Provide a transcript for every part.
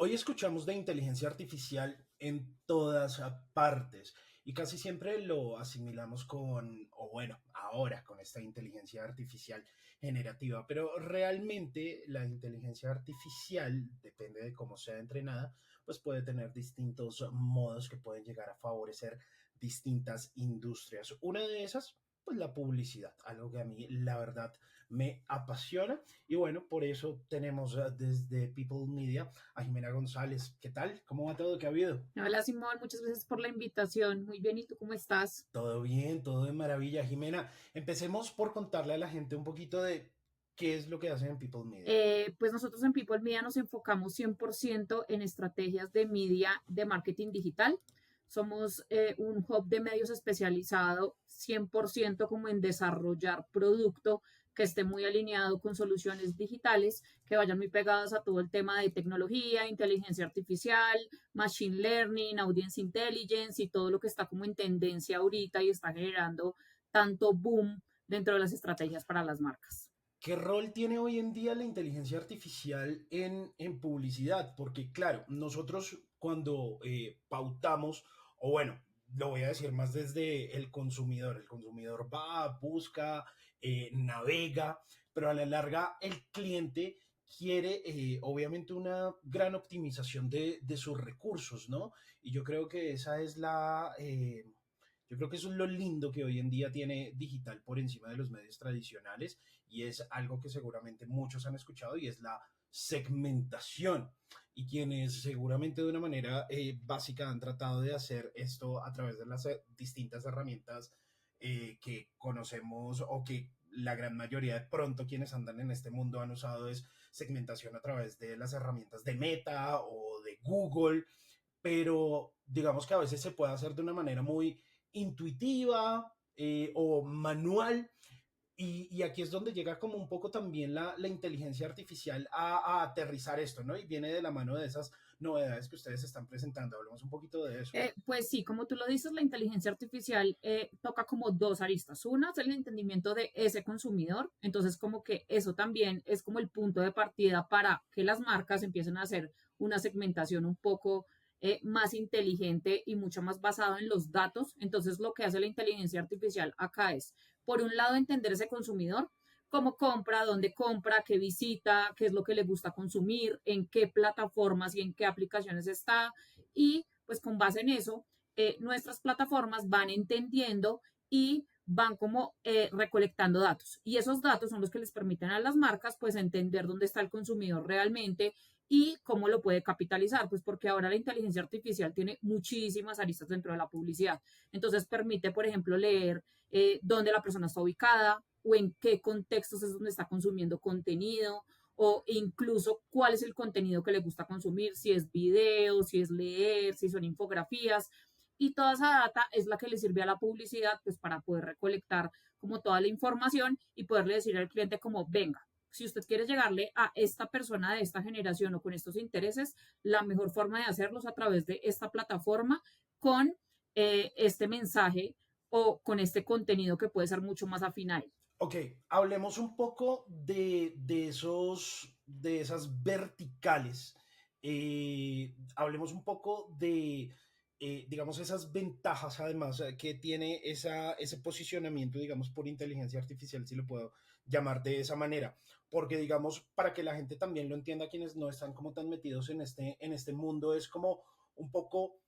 Hoy escuchamos de inteligencia artificial en todas partes y casi siempre lo asimilamos con, o bueno, ahora con esta inteligencia artificial generativa, pero realmente la inteligencia artificial, depende de cómo sea entrenada, pues puede tener distintos modos que pueden llegar a favorecer distintas industrias. Una de esas, pues la publicidad, algo que a mí la verdad me apasiona y bueno, por eso tenemos desde People Media a Jimena González. ¿Qué tal? ¿Cómo va todo? ¿Qué ha habido? Hola Simón, muchas gracias por la invitación. Muy bien, ¿y tú cómo estás? Todo bien, todo de maravilla. Jimena, empecemos por contarle a la gente un poquito de qué es lo que hacen en People Media. Pues nosotros en People Media nos enfocamos 100% en estrategias de media de marketing digital. Somos un hub de medios especializado 100% como en desarrollar producto que esté muy alineado con soluciones digitales, que vayan muy pegadas a todo el tema de tecnología, inteligencia artificial, machine learning, audience intelligence y todo lo que está como en tendencia ahorita y está generando tanto boom dentro de las estrategias para las marcas. ¿Qué rol tiene hoy en día la inteligencia artificial en publicidad? Porque claro, nosotros cuando pautamos, o bueno, lo voy a decir más desde el consumidor va, busca, navega, pero a la larga el cliente quiere obviamente una gran optimización de sus recursos, ¿no? Y yo creo que esa es yo creo que eso es lo lindo que hoy en día tiene digital por encima de los medios tradicionales y es algo que seguramente muchos han escuchado y es la segmentación. Y quienes seguramente de una manera básica han tratado de hacer esto a través de las distintas herramientas que conocemos o que la gran mayoría de pronto quienes andan en este mundo han usado es segmentación a través de las herramientas de Meta o de Google, pero digamos que a veces se puede hacer de una manera muy intuitiva o manual. Y aquí es donde llega como un poco también la inteligencia artificial a aterrizar esto, ¿no? Y viene de la mano de esas novedades que ustedes están presentando. Hablemos un poquito de eso. Pues sí, como tú lo dices, la inteligencia artificial toca como dos aristas. Una es el entendimiento de ese consumidor, entonces como que eso también es como el punto de partida para que las marcas empiecen a hacer una segmentación un poco más inteligente y mucho más basado en los datos. Entonces lo que hace la inteligencia artificial acá es, por un lado, entender ese consumidor, cómo compra, dónde compra, qué visita, qué es lo que le gusta consumir, en qué plataformas y en qué aplicaciones está y pues con base en eso, nuestras plataformas van entendiendo y van como recolectando datos. Y esos datos son los que les permiten a las marcas pues entender dónde está el consumidor realmente y cómo lo puede capitalizar, pues porque ahora la inteligencia artificial tiene muchísimas aristas dentro de la publicidad. Entonces permite, por ejemplo, leer dónde la persona está ubicada o en qué contextos es donde está consumiendo contenido o incluso cuál es el contenido que le gusta consumir, si es video, si es leer, si son infografías. Y toda esa data es la que le sirve a la publicidad pues para poder recolectar como toda la información y poderle decir al cliente como, venga, si usted quiere llegarle a esta persona de esta generación o con estos intereses, la mejor forma de hacerlo es a través de esta plataforma con este mensaje o con este contenido que puede ser mucho más afín a él. Ok, hablemos un poco de esas verticales. Hablemos un poco de, digamos, esas ventajas además que tiene ese posicionamiento, digamos, por inteligencia artificial, si lo puedo llamar de esa manera. Porque, digamos, para que la gente también lo entienda, quienes no están como tan metidos en este mundo, es como un poco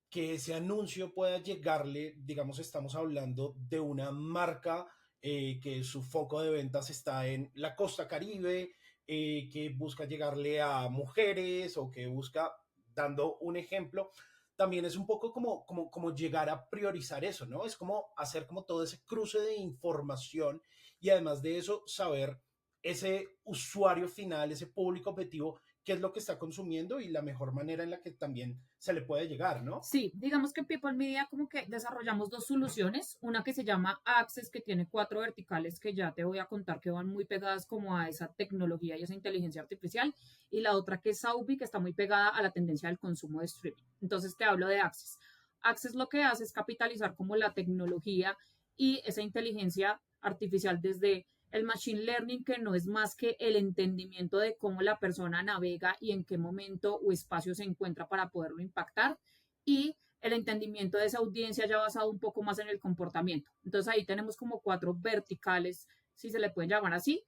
que ese anuncio pueda llegarle, digamos, estamos hablando de una marca que su foco de ventas está en la costa caribe, que busca llegarle a mujeres o que busca, dando un ejemplo, también es un poco como llegar a priorizar eso, ¿no? Es como hacer como todo ese cruce de información y además de eso saber ese usuario final, ese público objetivo, qué es lo que está consumiendo y la mejor manera en la que también se le puede llegar, ¿no? Sí, digamos que en People Media como que desarrollamos dos soluciones, una que se llama Access, que tiene cuatro verticales que ya te voy a contar que van muy pegadas como a esa tecnología y esa inteligencia artificial, y la otra que es Saubi, que está muy pegada a la tendencia del consumo de streaming. Entonces te hablo de Access. Access lo que hace es capitalizar como la tecnología y esa inteligencia artificial desde El machine learning, que no es más que el entendimiento de cómo la persona navega y en qué momento o espacio se encuentra para poderlo impactar. Y el entendimiento de esa audiencia ya basado un poco más en el comportamiento. Entonces ahí tenemos como cuatro verticales, si se le pueden llamar así.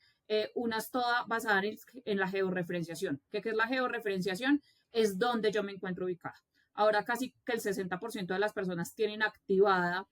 Una es toda basada en la georreferenciación. ¿Qué es la georreferenciación? Es donde yo me encuentro ubicada. Ahora casi que el 60% de las personas tienen activada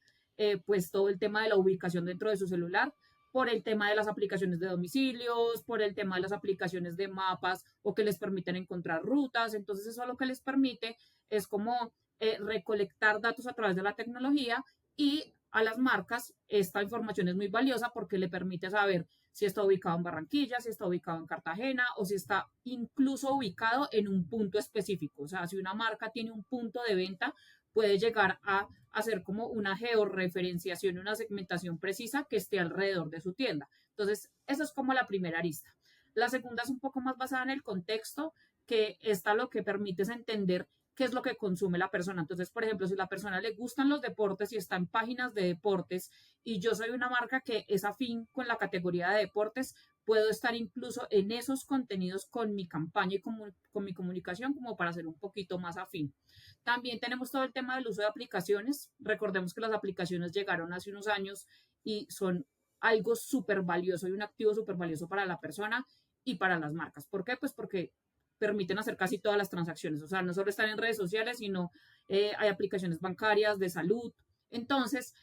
pues todo el tema de la ubicación dentro de su celular por el tema de las aplicaciones de domicilios, por el tema de las aplicaciones de mapas o que les permiten encontrar rutas. Entonces eso lo que les permite es como recolectar datos a través de la tecnología y a las marcas esta información es muy valiosa porque le permite saber si está ubicado en Barranquilla, si está ubicado en Cartagena o si está incluso ubicado en un punto específico. O sea, si una marca tiene un punto de venta, puede llegar a hacer como una georreferenciación, una segmentación precisa que esté alrededor de su tienda. Entonces, eso es como la primera arista. La segunda es un poco más basada en el contexto, que esta lo que permite es entender qué es lo que consume la persona. Entonces, por ejemplo, si a la persona le gustan los deportes y está en páginas de deportes y yo soy una marca que es afín con la categoría de deportes, puedo estar incluso en esos contenidos con mi campaña y con mi comunicación como para ser un poquito más afín. También tenemos todo el tema del uso de aplicaciones. Recordemos que las aplicaciones llegaron hace unos años y son algo súper valioso y un activo súper valioso para la persona y para las marcas. ¿Por qué? Pues porque permiten hacer casi todas las transacciones. O sea, no solo están en redes sociales, sino hay aplicaciones bancarias, de salud. Entonces,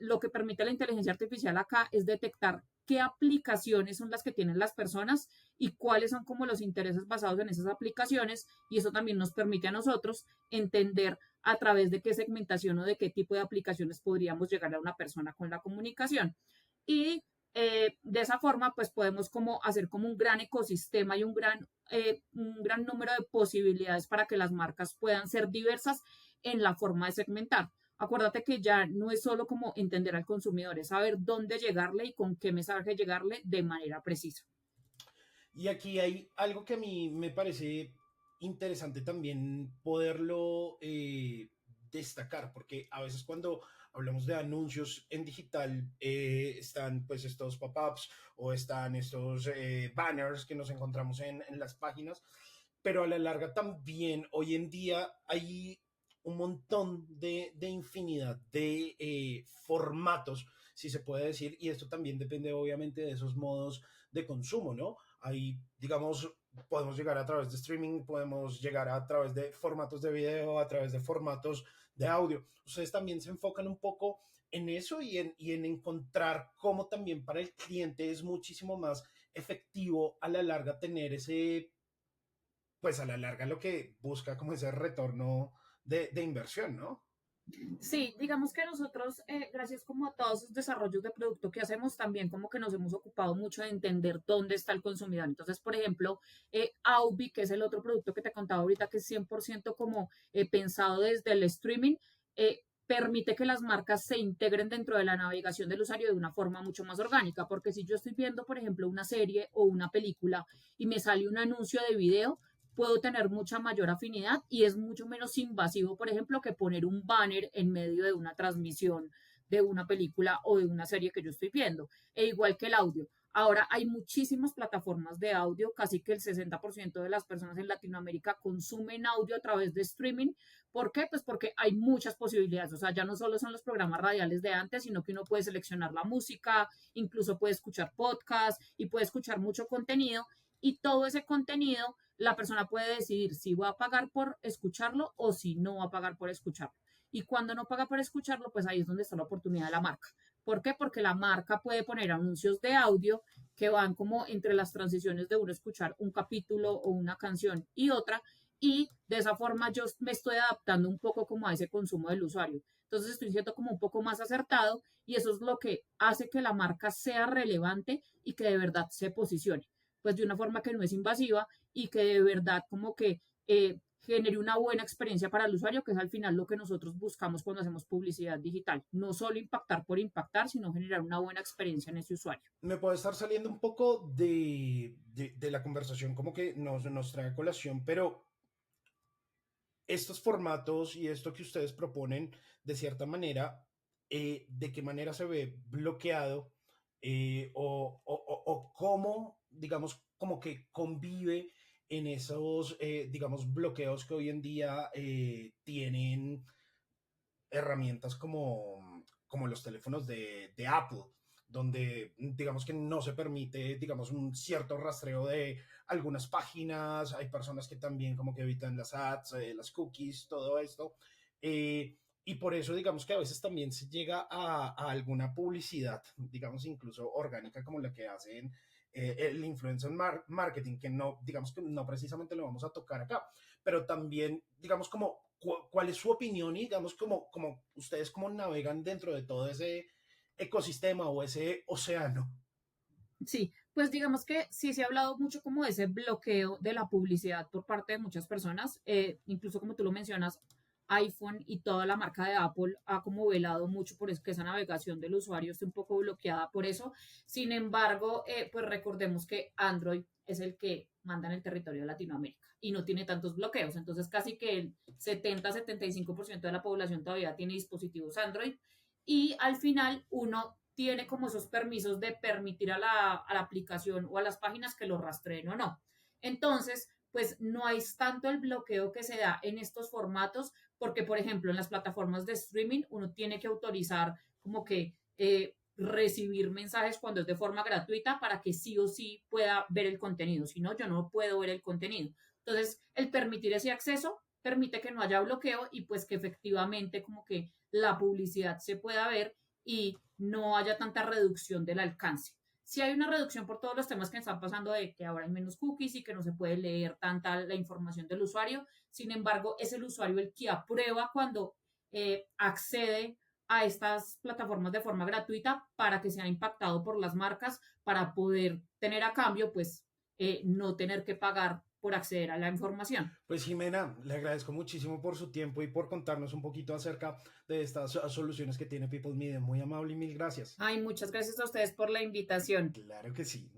lo que permite la inteligencia artificial acá es detectar qué aplicaciones son las que tienen las personas y cuáles son como los intereses basados en esas aplicaciones. Y eso también nos permite a nosotros entender a través de qué segmentación o de qué tipo de aplicaciones podríamos llegar a una persona con la comunicación. Y de esa forma, pues podemos como hacer como un gran ecosistema y un gran número de posibilidades para que las marcas puedan ser diversas en la forma de segmentar. Acuérdate que ya no es solo como entender al consumidor, es saber dónde llegarle y con qué mensaje llegarle de manera precisa. Y aquí hay algo que a mí me parece interesante también poderlo destacar, porque a veces cuando hablamos de anuncios en digital están pues estos pop-ups o están estos banners que nos encontramos en las páginas, pero a la larga también hoy en día hay un montón de infinidad de formatos, si se puede decir, y esto también depende obviamente de esos modos de consumo, ¿no? Ahí, digamos, podemos llegar a través de streaming, podemos llegar a través de formatos de video, a través de formatos de audio. Ustedes también se enfocan un poco en eso y en encontrar cómo también para el cliente es muchísimo más efectivo a la larga tener ese, pues a la larga lo que busca como ese retorno de inversión, ¿no? Sí, digamos que nosotros, gracias como a todos los desarrollos de producto que hacemos, también como que nos hemos ocupado mucho de entender dónde está el consumidor. Entonces, por ejemplo, Aubi, que es el otro producto que te contaba ahorita, que es 100% como pensado desde el streaming, permite que las marcas se integren dentro de la navegación del usuario de una forma mucho más orgánica, porque si yo estoy viendo, por ejemplo, una serie o una película y me sale un anuncio de video, puedo tener mucha mayor afinidad y es mucho menos invasivo, por ejemplo, que poner un banner en medio de una transmisión de una película o de una serie que yo estoy viendo. E igual que el audio. Ahora hay muchísimas plataformas de audio, casi que el 60% de las personas en Latinoamérica consumen audio a través de streaming. ¿Por qué? Pues porque hay muchas posibilidades. O sea, ya no solo son los programas radiales de antes, sino que uno puede seleccionar la música, incluso puede escuchar podcast y puede escuchar mucho contenido. Y todo ese contenido la persona puede decidir si va a pagar por escucharlo o si no va a pagar por escucharlo. Y cuando no paga por escucharlo, pues ahí es donde está la oportunidad de la marca. ¿Por qué? Porque la marca puede poner anuncios de audio que van como entre las transiciones de uno escuchar un capítulo o una canción y otra, y de esa forma yo me estoy adaptando un poco como a ese consumo del usuario. Entonces estoy siendo como un poco más acertado y eso es lo que hace que la marca sea relevante y que de verdad se posicione, pues de una forma que no es invasiva y que de verdad como que genere una buena experiencia para el usuario, que es al final lo que nosotros buscamos cuando hacemos publicidad digital. No solo impactar por impactar, sino generar una buena experiencia en ese usuario. Me puede estar saliendo un poco de la conversación como que nos trae a colación, pero estos formatos y esto que ustedes proponen, de cierta manera, ¿de qué manera se ve bloqueado o cómo, digamos, como que convive en esos, digamos, bloqueos que hoy en día tienen herramientas como los teléfonos de Apple, donde digamos que no se permite, digamos, un cierto rastreo de algunas páginas, hay personas que también como que evitan las ads, las cookies, todo esto, y por eso digamos que a veces también se llega a alguna publicidad, digamos incluso orgánica como la que hacen el influencer marketing, que no, digamos que no precisamente lo vamos a tocar acá, pero también, digamos, como cuál es su opinión y, digamos, como ustedes cómo navegan dentro de todo ese ecosistema o ese océano. Sí, pues digamos que sí se ha hablado mucho como de ese bloqueo de la publicidad por parte de muchas personas, incluso como tú lo mencionas, iPhone y toda la marca de Apple ha como velado mucho por eso, que esa navegación del usuario esté un poco bloqueada por eso. Sin embargo, pues recordemos que Android es el que manda en el territorio de Latinoamérica y no tiene tantos bloqueos. Entonces, casi que el 70-75% de la población todavía tiene dispositivos Android y al final uno tiene como esos permisos de permitir a la aplicación o a las páginas que lo rastreen o no. Entonces, pues no hay tanto el bloqueo que se da en estos formatos, porque, por ejemplo, en las plataformas de streaming uno tiene que autorizar como que recibir mensajes cuando es de forma gratuita para que sí o sí pueda ver el contenido. Si no, yo no puedo ver el contenido. Entonces, el permitir ese acceso permite que no haya bloqueo y pues que efectivamente como que la publicidad se pueda ver y no haya tanta reducción del alcance. Si hay una reducción por todos los temas que están pasando de que ahora hay menos cookies y que no se puede leer tanta la información del usuario, sin embargo, es el usuario el que aprueba cuando accede a estas plataformas de forma gratuita para que sea impactado por las marcas para poder tener a cambio, pues, no tener que pagar por acceder a la información. Pues Jimena, le agradezco muchísimo por su tiempo y por contarnos un poquito acerca de estas soluciones que tiene People Media. Muy amable y mil gracias. Ay, muchas gracias a ustedes por la invitación. Claro que sí.